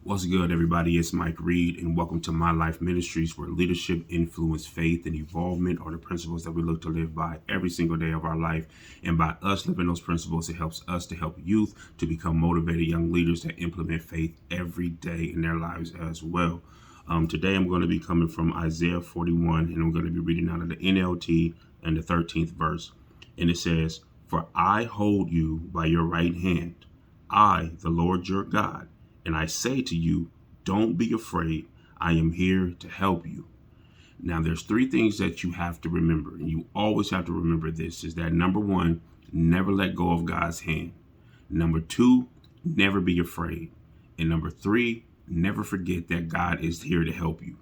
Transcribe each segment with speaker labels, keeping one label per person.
Speaker 1: What's good, everybody? It's Mike Reed, and welcome to My Life Ministries, where leadership, influence, faith, and evolvement are the principles that we look to live by every single day of our life. And by us living those principles, it helps us to help youth to become motivated young leaders that implement faith every day in their lives as well. Today, I'm going to be coming from Isaiah 41, and I'm going to be reading out of the NLT and the 13th verse. And it says, "For I hold you by your right hand, I, the Lord your God. And I say to you, don't be afraid. I am here to help you." Now, there's three things that you have to remember, and you always have to remember this, is that number one, never let go of God's hand. Number two, never be afraid. And number three, never forget that God is here to help you.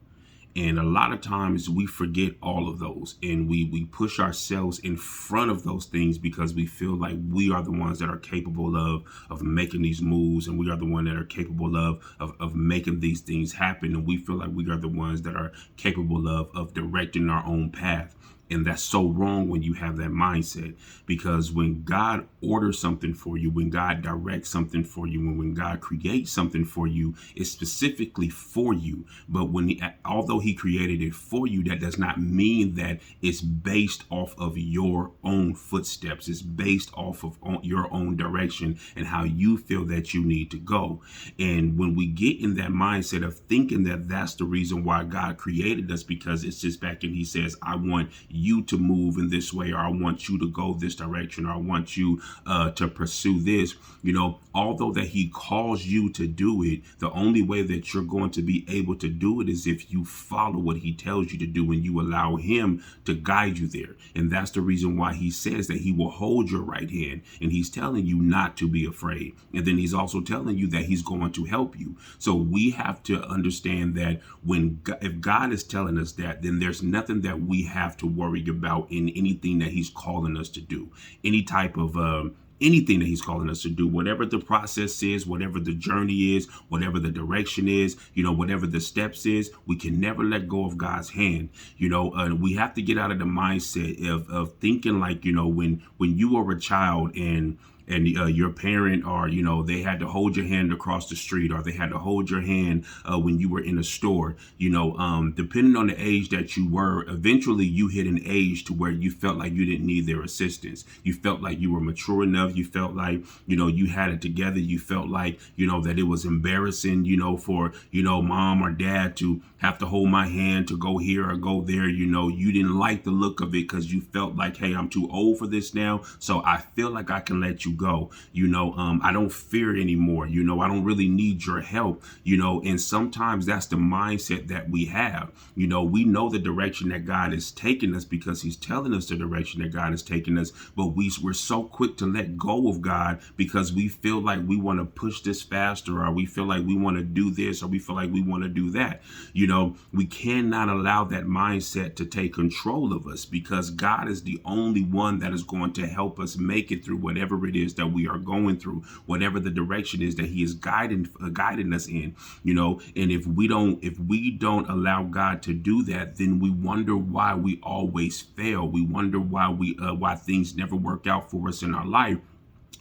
Speaker 1: And a lot of times we forget all of those, and we push ourselves in front of those things because we feel like we are the ones that are capable of making these moves, and we are the one that are capable of making these things happen. And we feel like we are the ones that are capable of directing our own path. And that's so wrong when you have that mindset, because when God orders something for you, when God directs something for you, when God creates something for you, it's specifically for you. But although he created it for you, that does not mean that it's based off of your own footsteps. It's based off of your own direction and how you feel that you need to go. And when we get in that mindset of thinking that that's the reason why God created us, because it's just back and he says, I want you to move in this way, or I want you to go this direction, or I want you to pursue this, although that he calls you to do it, the only way that you're going to be able to do it is if you follow what he tells you to do and you allow him to guide you there. And that's the reason why he says that he will hold your right hand, and he's telling you not to be afraid. And then he's also telling you that he's going to help you. So we have to understand that if God is telling us that, then there's nothing that we have to worry about in anything that he's calling us to do. Any type of anything that he's calling us to do, whatever the process is, whatever the journey is, whatever the direction is, whatever the steps is, we can never let go of God's hand. We have to get out of the mindset of thinking like, when you were a child and your parent, or they had to hold your hand across the street, or they had to hold your hand when you were in a store, depending on the age that you were, eventually you hit an age to where you felt like you didn't need their assistance. You felt like you were mature enough. You felt like you had it together. You felt like that it was embarrassing for mom or dad to have to hold my hand to go here or go there. You didn't like the look of it because you felt like, hey, I'm too old for this now, so I feel like I can let you go. I don't fear anymore. I don't really need your help. And sometimes that's the mindset that we have. We know the direction that God is taking us because he's telling us the direction that God is taking us, but we're so quick to let go of God because we feel like we want to push this faster, or we feel like we want to do this, or we feel like we want to do that. We cannot allow that mindset to take control of us, because God is the only one that is going to help us make it through whatever it is that we are going through, whatever the direction is that he is guiding us in. And if we don't allow God to do that, then we wonder why we always fail. We wonder why things never work out for us in our life.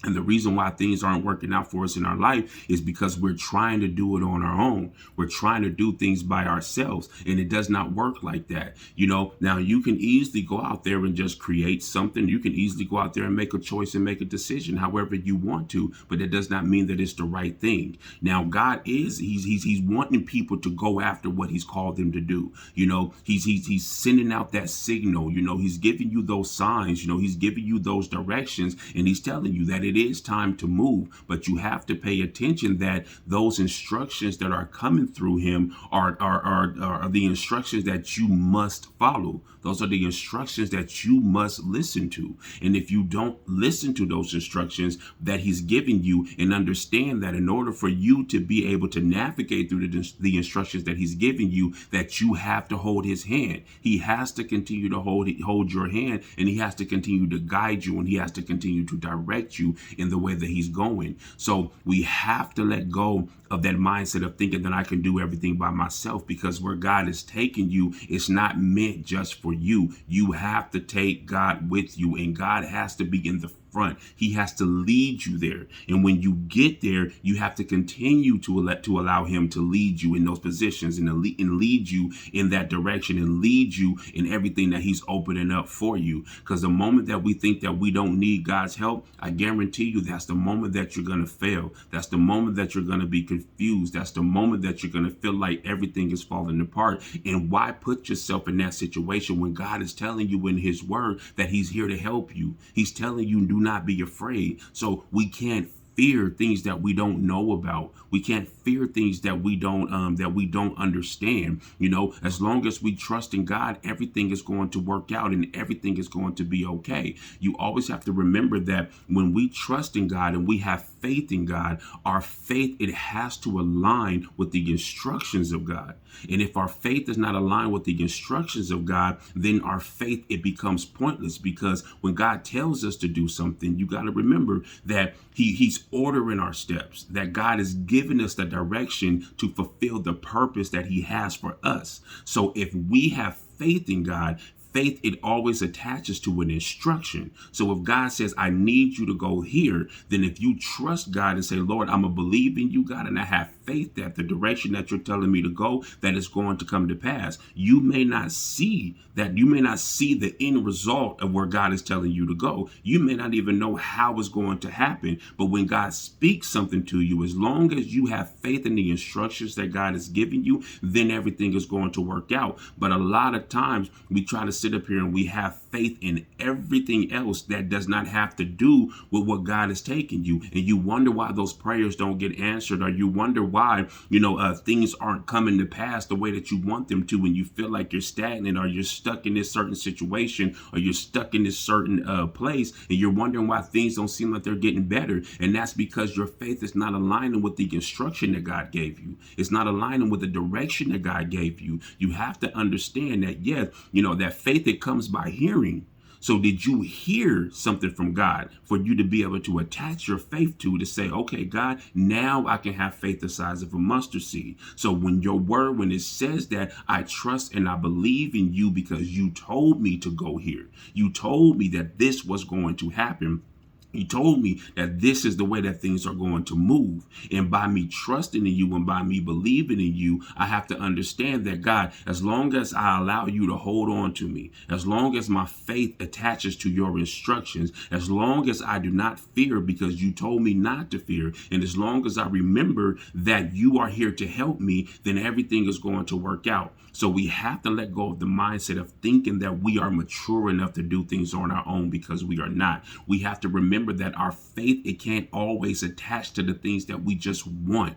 Speaker 1: And the reason why things aren't working out for us in our life is because we're trying to do it on our own. We're trying to do things by ourselves, and it does not work like that. Now you can easily go out there and just create something. You can easily go out there and make a choice and make a decision however you want to, but it does not mean that it's the right thing. Now God he's wanting people to go after what he's called them to do. He's sending out that signal. He's giving you those signs. He's giving you those directions, and he's telling you that it is time to move, but you have to pay attention that those instructions that are coming through him are the instructions that you must follow. Those are the instructions that you must listen to. And if you don't listen to those instructions that he's giving you, and understand that in order for you to be able to navigate through the instructions that he's giving you, that you have to hold his hand. He has to continue to hold your hand, and he has to continue to guide you, and he has to continue to direct you in the way that he's going. So we have to let go of that mindset of thinking that I can do everything by myself, because where God is taking you, it's not meant just for you. You have to take God with you, and God has to be in the front. He has to lead you there. And when you get there, you have to continue to allow him to lead you in those positions and lead you in that direction and lead you in everything that he's opening up for you. Because the moment that we think that we don't need God's help, I guarantee you that's the moment that you're going to fail. That's the moment that you're going to be confused. That's the moment that you're going to feel like everything is falling apart. And why put yourself in that situation when God is telling you in his word that he's here to help you? He's telling you, do not be afraid. So we can't fear things that we don't know about. We can't fear things that we don't understand. As long as we trust in God, everything is going to work out and everything is going to be okay. You always have to remember that when we trust in God and we have faith in God, our faith, it has to align with the instructions of God. And if our faith is not aligned with the instructions of God, then our faith, it becomes pointless, because when God tells us to do something, you got to remember that he's ordering our steps, that God is giving us the direction to fulfill the purpose that he has for us. So if we have faith in God, faith, it always attaches to an instruction. So if God says, I need you to go here, then if you trust God and say, Lord, I'm going to believe in you, God, and I have faith that the direction that you're telling me to go, that is going to come to pass. You may not see the end result of where God is telling you to go. You may not even know how it's going to happen. But when God speaks something to you, as long as you have faith in the instructions that God is giving you, then everything is going to work out. But a lot of times we try to sit up here and we have faith in everything else that does not have to do with what God is taking you. And you wonder why those prayers don't get answered, or you wonder why, things aren't coming to pass the way that you want them to, and you feel like you're stagnant, or you're stuck in this certain situation, or you're stuck in this certain place, and you're wondering why things don't seem like they're getting better. And that's because your faith is not aligning with the instruction that God gave you. It's not aligning with the direction that God gave you. You have to understand that, yes, that faith, it comes by hearing. So did you hear something from God for you to be able to attach your faith to say, okay, God, now I can have faith the size of a mustard seed. So when your word, when it says that I trust and I believe in you because you told me to go here, you told me that this was going to happen, you told me that this is the way that things are going to move. And by me trusting in you and by me believing in you, I have to understand that, God, as long as I allow you to hold on to me, as long as my faith attaches to your instructions, as long as I do not fear because you told me not to fear, and as long as I remember that you are here to help me, then everything is going to work out. So we have to let go of the mindset of thinking that we are mature enough to do things on our own, because we are not. We have to remember that our faith, it can't always attach to the things that we just want.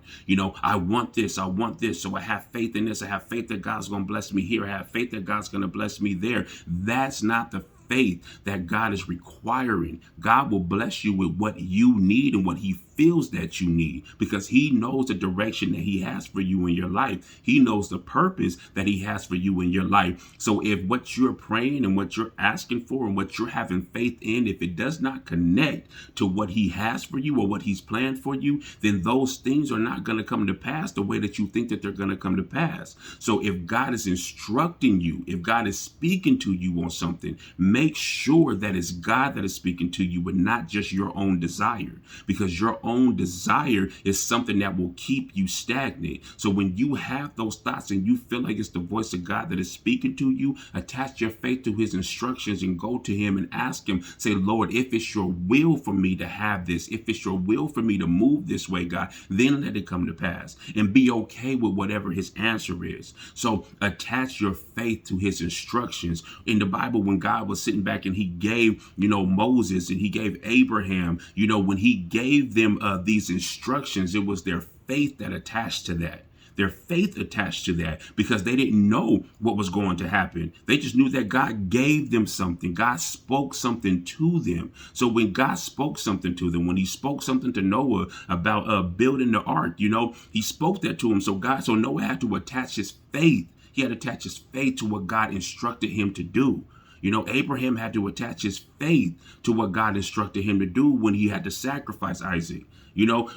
Speaker 1: I want this, so I have faith in this. I have faith that God's going to bless me here. I have faith that God's going to bless me there. That's not the faith that God is requiring. God will bless you with what you need and what he feels that you need, because he knows the direction that he has for you in your life. He knows the purpose that he has for you in your life. So if what you're praying and what you're asking for and what you're having faith in, if it does not connect to what he has for you or what he's planned for you, then those things are not going to come to pass the way that you think that they're going to come to pass. So if God is instructing you, if God is speaking to you on something, make sure that it's God that is speaking to you and not just your own desire, because your own desire is something that will keep you stagnant. So when you have those thoughts and you feel like it's the voice of God that is speaking to you, attach your faith to his instructions and go to him and ask him, say, Lord, if it's your will for me to have this, if it's your will for me to move this way, God, then let it come to pass, and be okay with whatever his answer is. So attach your faith to his instructions. In the Bible, when God was sitting back and he gave, Moses, and he gave Abraham, when he gave them these instructions, it was their faith that attached to that. Their faith attached to that, because they didn't know what was going to happen. They just knew that God gave them something. God spoke something to them. So when God spoke something to them, when he spoke something to Noah about building the ark, he spoke that to him. So Noah had to attach his faith. He had to attach his faith to what God instructed him to do. Abraham had to attach his faith to what God instructed him to do when he had to sacrifice Isaac. You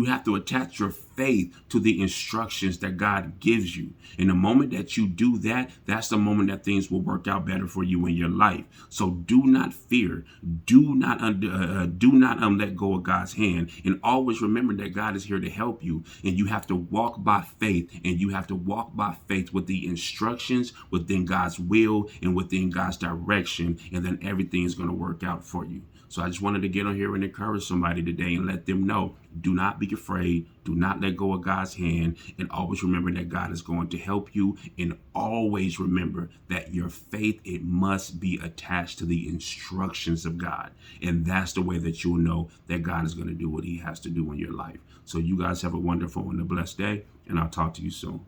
Speaker 1: have to attach your faith to the instructions that God gives you. In the moment that you do that, that's the moment that things will work out better for you in your life. So do not fear. Do not let go of God's hand, and always remember that God is here to help you. And you have to walk by faith, and you have to walk by faith with the instructions within God's will and within God's direction, and then everything is going to work out for you. So I just wanted to get on here and encourage somebody today and let them know, do not be afraid. Do not let go of God's hand, and always remember that God is going to help you. And always remember that your faith, it must be attached to the instructions of God. And that's the way that you'll know that God is going to do what he has to do in your life. So you guys have a wonderful and a blessed day, and I'll talk to you soon.